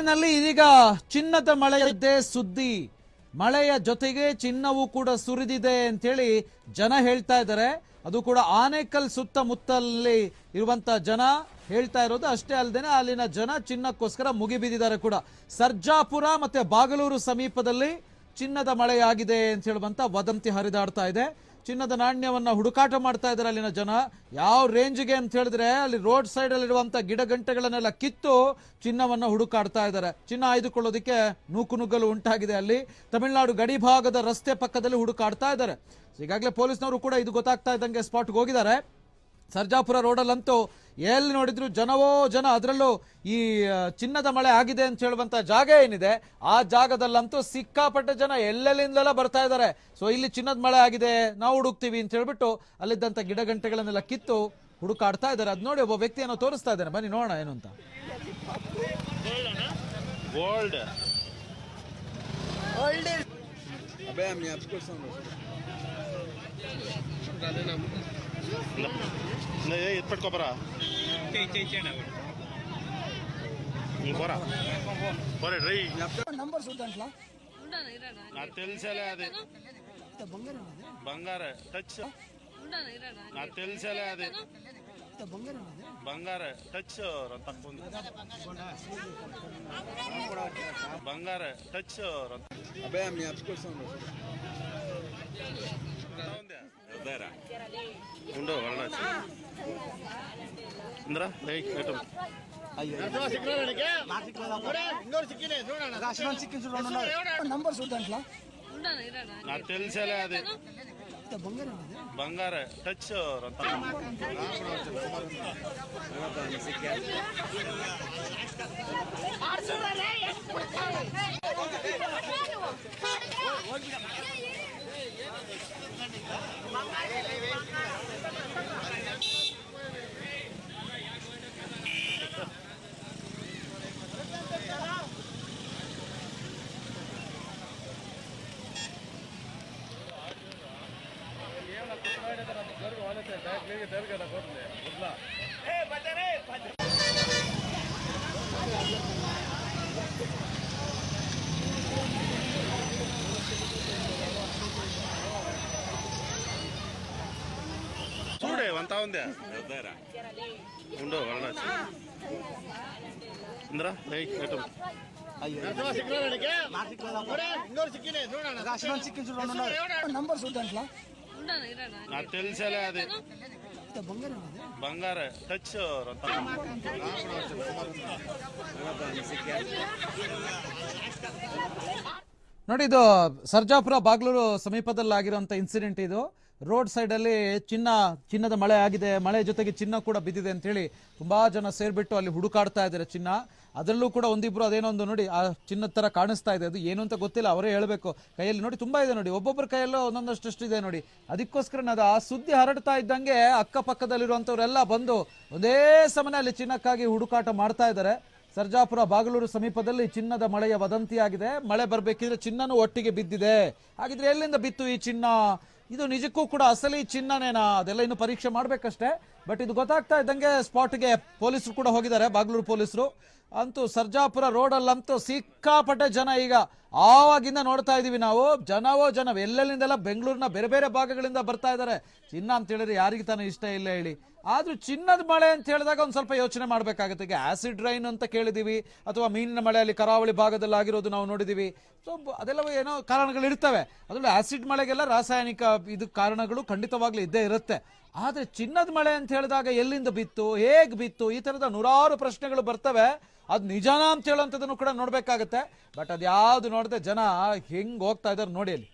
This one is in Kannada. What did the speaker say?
ಬೆಂಗಳೂರಿನಲ್ಲಿ ಇದೀಗ ಚಿನ್ನದ ಮಳೆಯದ್ದೇ ಸುದ್ದಿ. ಮಳೆಯ ಜೊತೆಗೆ ಚಿನ್ನವೂ ಕೂಡ ಸುರಿದಿದೆ ಅಂತೇಳಿ ಜನ ಹೇಳ್ತಾ ಇದ್ದಾರೆ. ಅದು ಕೂಡ ಆನೇಕಲ್ ಸುತ್ತಮುತ್ತಲಲ್ಲಿ ಇರುವಂತ ಜನ ಹೇಳ್ತಾ ಇರೋದು. ಅಷ್ಟೇ ಅಲ್ಲದೆ ಅಲ್ಲಿನ ಜನ ಚಿನ್ನಕ್ಕೋಸ್ಕರ ಮುಗಿಬಿದ್ದಿದ್ದಾರೆ ಕೂಡ. ಸರ್ಜಾಪುರ ಮತ್ತೆ ಬಾಗಲೂರು ಸಮೀಪದಲ್ಲಿ ಚಿನ್ನದ ಮಳೆಯಾಗಿದೆ ಅಂತ ಹೇಳುವಂತ ವದಂತಿ ಹರಿದಾಡ್ತಾ ಇದೆ. ಚಿನ್ನದ ನಾಣ್ಯವನ್ನ ಹುಡುಕಾಟ ಮಾಡ್ತಾ ಇದ್ದಾರೆ ಅಲ್ಲಿನ ಜನ. ಯಾವ ರೇಂಜ್ಗೆ ಅಂತ ಹೇಳಿದ್ರೆ ಅಲ್ಲಿ ರೋಡ್ ಸೈಡ್ ಅಲ್ಲಿರುವಂತ ಗಿಡ ಗಂಟೆಗಳನ್ನೆಲ್ಲ ಕಿತ್ತು ಚಿನ್ನವನ್ನ ಹುಡುಕಾಡ್ತಾ ಇದ್ದಾರೆ. ಚಿನ್ನ ಆಯ್ದುಕೊಳ್ಳೋದಕ್ಕೆ ನೂಕುನುಗ್ಗಲು ಉಂಟಾಗಿದೆ. ಅಲ್ಲಿ ತಮಿಳುನಾಡು ಗಡಿ ಭಾಗದ ರಸ್ತೆ ಪಕ್ಕದಲ್ಲಿ ಹುಡುಕಾಡ್ತಾ ಇದ್ದಾರೆ. ಈಗಾಗಲೇ ಪೊಲೀಸ್ನವರು ಕೂಡ ಇದು ಗೊತ್ತಾಗ್ತಾ ಇದ್ದಂಗೆ ಸ್ಪಾಟ್ಗೆ ಹೋಗಿದ್ದಾರೆ. ಸರ್ಜಾಪುರ ರೋಡಲ್ಲಂತೂ ಎಲ್ಲಿ ನೋಡಿದ್ರು ಜನವೋ ಜನ. ಅದರಲ್ಲೂ ಈ ಚಿನ್ನದ ಮಳೆ ಆಗಿದೆ ಅಂತ ಹೇಳುವಂತ ಜಾಗ ಏನಿದೆ ಆ ಜಾಗದಲ್ಲಂತೂ ಸಿಕ್ಕಾಪಟ್ಟೆ ಜನ ಎಲ್ಲೆಲ್ಲಿಂದೆಲ್ಲ ಬರ್ತಾ ಇದ್ದಾರೆ. ಸೊ ಇಲ್ಲಿ ಚಿನ್ನದ ಮಳೆ ಆಗಿದೆ, ನಾವು ಹುಡುಕ್ತೀವಿ ಅಂತ ಹೇಳ್ಬಿಟ್ಟು ಅಲ್ಲಿದ್ದಂತ ಗಿಡ ಗಂಟೆಗಳನ್ನೆಲ್ಲ ಕಿತ್ತು ಹುಡುಕಾಡ್ತಾ ಇದ್ದಾರೆ. ಅದ್ ನೋಡಿ ಒಬ್ಬ ವ್ಯಕ್ತಿಯನ್ನು ತೋರಿಸ್ತಾ ಇದ್ದಾನೆ, ಬನ್ನಿ ನೋಡೋಣ ಏನು ಅಂತ. పట్టుకోపరా రై నాకు తెలిసేలే అది బంగార టచ్ నాకు తెలిసేలే అది బంగార టచ్ తక్కువ బంగార టచ్ ఉండో ఇంద్రా నాకు తెలిసేలే అది బంగార టచ్ చూడే అంతా ఉందా ఉండో ఇంద్రా నాకు తెలిసేలే అది బంగార టచ్ ನೋಡಿ, ಇದು ಸರ್ಜಾಪುರ ಬಾಗ್ಲೂರು ಸಮೀಪದಲ್ಲಿ ಆಗಿರುವಂತ ಇನ್ಸಿಡೆಂಟ್. ಇದು ರೋಡ್ ಸೈಡ್ ಅಲ್ಲಿ ಚಿನ್ನದ ಮಳೆ ಆಗಿದೆ, ಮಳೆ ಜೊತೆಗೆ ಚಿನ್ನ ಕೂಡ ಬಿದ್ದಿದೆ ಅಂತ ಹೇಳಿ ತುಂಬಾ ಜನ ಸೇರ್ಬಿಟ್ಟು ಅಲ್ಲಿ ಹುಡುಕಾಡ್ತಾ ಇದ್ದಾರೆ ಚಿನ್ನ. ಅದರಲ್ಲೂ ಕೂಡ ಒಂದಿಬ್ರು ಅದೇನೊಂದು ನೋಡಿ ಆ ಚಿನ್ನದ ತರ ಕಾಣಿಸ್ತಾ ಇದೆ. ಅದು ಏನು ಅಂತ ಗೊತ್ತಿಲ್ಲ, ಅವರೇ ಹೇಳ್ಬೇಕು. ಕೈಯಲ್ಲಿ ನೋಡಿ ತುಂಬಾ ಇದೆ ನೋಡಿ, ಒಬ್ಬೊಬ್ಬರ ಕೈಯಲ್ಲೂ ಒಂದೊಂದಷ್ಟು ಇದೆ ನೋಡಿ. ಅದಕ್ಕೋಸ್ಕರ ಅದು ಆ ಸುದ್ದಿ ಹರಡ್ತಾ ಇದ್ದಂಗೆ ಅಕ್ಕಪಕ್ಕದಲ್ಲಿರುವಂತವರೆಲ್ಲ ಬಂದು ಒಂದೇ ಸಮನೆ ಅಲ್ಲಿ ಚಿನ್ನಕ್ಕಾಗಿ ಹುಡುಕಾಟ ಮಾಡ್ತಾ ಇದ್ದಾರೆ. ಸರ್ಜಾಪುರ ಬಾಗಲೂರು ಸಮೀಪದಲ್ಲಿ ಚಿನ್ನದ ಮಳೆಯ ವದಂತಿಯಾಗಿದೆ. ಮಳೆ ಬರ್ಬೇಕಿದ್ರೆ ಚಿನ್ನನೂ ಒಟ್ಟಿಗೆ ಬಿದ್ದಿದೆ. ಹಾಗಿದ್ರೆ ಎಲ್ಲಿಂದ ಬಿತ್ತು ಈ ಚಿನ್ನ? ಇದು ನಿಜಕ್ಕೂ ಕೂಡ ಅಸಲಿ ಚಿನ್ನನೇನಾ? ಅದೆಲ್ಲ ಇನ್ನು ಪರೀಕ್ಷೆ ಮಾಡ್ಬೇಕಷ್ಟೇ. ಬಟ್ ಇದು ಗೊತ್ತಾಗ್ತಾ ಇದ್ದಂಗೆ ಸ್ಪಾಟ್ಗೆ ಪೊಲೀಸರು ಕೂಡ ಹೋಗಿದ್ದಾರೆ, ಬಾಗಲೂರು ಪೊಲೀಸರು. ಅಂತೂ ಸರ್ಜಾಪುರ ರೋಡಲ್ಲಂತೂ ಸಿಕ್ಕಾಪಟ್ಟೆ ಜನ. ಈಗ ಆವಾಗಿಂದ ನೋಡ್ತಾ ಇದೀವಿ ನಾವು, ಜನವೋ ಜನ. ಎಲ್ಲೆಲ್ಲಿಂದೆಲ್ಲ ಬೆಂಗಳೂರಿನ ಬೇರೆ ಬೇರೆ ಭಾಗಗಳಿಂದ ಬರ್ತಾ ಇದ್ದಾರೆ. ಚಿನ್ನ ಅಂತ ಹೇಳಿದ್ರೆ ಯಾರಿಗೆ ತಾನೇ ಇಷ್ಟ ಇಲ್ಲ ಹೇಳಿ. ಆದ್ರೂ ಚಿನ್ನದ ಮಳೆ ಅಂತ ಹೇಳಿದಾಗ ಒಂದ್ ಸ್ವಲ್ಪ ಯೋಚನೆ ಮಾಡ್ಬೇಕಾಗುತ್ತೆ. ಈಗ ಆಸಿಡ್ ರೈನ್ ಅಂತ ಕೇಳಿದೀವಿ, ಅಥವಾ ಮೀನಿನ ಮಳೆಯಲ್ಲಿ ಕರಾವಳಿ ಭಾಗದಲ್ಲಿ ಆಗಿರೋದು ನಾವು ನೋಡಿದೀವಿ. ಸೊ ಅದೆಲ್ಲ ಏನೋ ಕಾರಣಗಳು ಇರ್ತವೆ. ಅದರಲ್ಲಿ ಆಸಿಡ್ ಮಳೆಗೆಲ್ಲ ರಾಸಾಯನಿಕ ಇದು ಕಾರಣಗಳು ಖಂಡಿತವಾಗ್ಲೂ ಇದ್ದೇ ಇರುತ್ತೆ. ಆದ್ರೆ ಚಿನ್ನದ ಮಳೆ ಅಂತ ಹೇಳಿದಾಗ ಎಲ್ಲಿಂದ ಬಿತ್ತು, ಹೇಗ್ ಬಿತ್ತು, ಈ ತರದ ನೂರಾರು ಪ್ರಶ್ನೆಗಳು ಬರ್ತವೆ. ಅದ್ ನಿಜಾನ ಅಂತ ಹೇಳುವಂಥದ್ದನ್ನು ಕೂಡ ನೋಡ್ಬೇಕಾಗತ್ತೆ. ಬಟ್ ಅದ್ಯಾವ್ದು ನೋಡದೆ ಜನ ಹೆಂಗ್ ಹೋಗ್ತಾ ಇದಾರೆ ನೋಡಿ ಅಲ್ಲಿ.